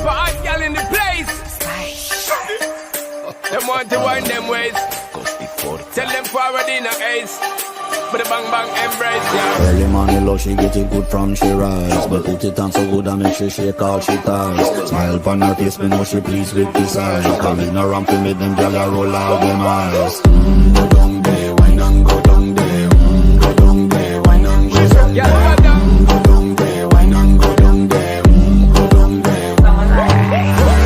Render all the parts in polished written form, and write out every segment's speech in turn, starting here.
for hot gal in the place. Them want to wind them ways. Tell them forward in a ace. But the bang bang embrace, yeah. Early morning love, she get it good from she rise. But put it on so good and make she shake all she ties. Smile upon her face, me know she pleased with this eyes. Come in a ramp to make them gyal a roll out them eyes. Go down there, wine and go down there. Go down there, wine and go down there. Go down there, wine and go down there. Go down there.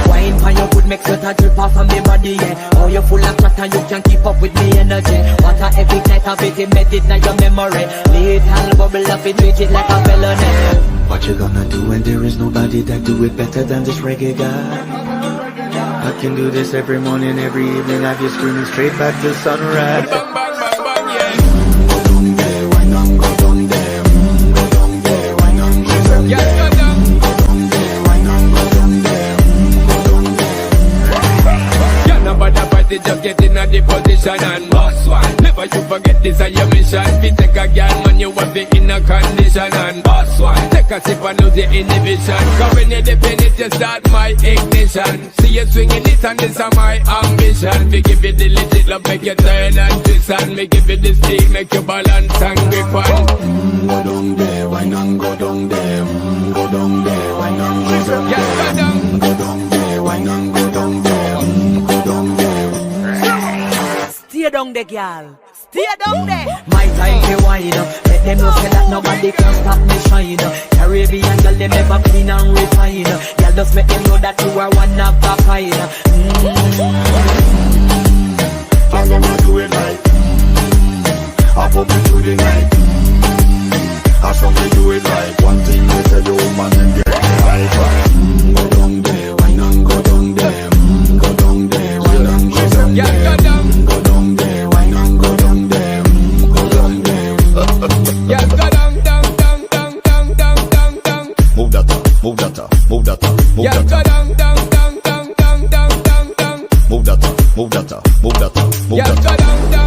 Wine for your good make sweat drip off of me body, yeah. Oh, you're full of chat and you can keep up with me energy. What a epic night of it, embedded in your memory. Little bubble up it, treat it like a felony. What you gonna do when there is nobody that do it better than this reggae guy? I can do this every morning, every evening. Have you screaming straight back to sunrise. Bang bang bang bang, yeah. Go down there, wine and go down there. Go down there, wine and go down there. Yeah, go down. Go down there, wine and go down there. Go down there. Yeah, nobody fight it, just get in a the position and boss one. Never you forget this is your mission. If you take a girl, man, you want be in a condition and boss one. Take a sip and lose your inhibition. Cause when you dip in it, you start my ignition. See you swinging it and this is my ambition. Me give you the legit love, make you turn and twist. And me give you the stick, make you balance and grip on. Go down there, wine and go down there. Go down there, wine and go down there. Yeah, go down. Go down there, wine and go down there. Go down there. Stay down there, girl. Stay down there. My time to wine up. Let them know say that nobody can stop me shine. Caribbean girl, they never clean and refine. Girl, just make them know that you are one of a kind. Girl, them a do it like I pop it through the night. I saw me do it like one thing they tell the woman and get the hype. Go down there, wine and go down there. Go down there, wine and go down there. Yeah, go down. Go down there, wine and go down there. Go down there. Yeah, go down, down, down, down, down, down, down, down. Move that up, move that up, move that up, move Yeah, that go up. down, down, down, down, down, down, down, down. Move that up, move that up, move that up, move Yeah, that go up. down, down.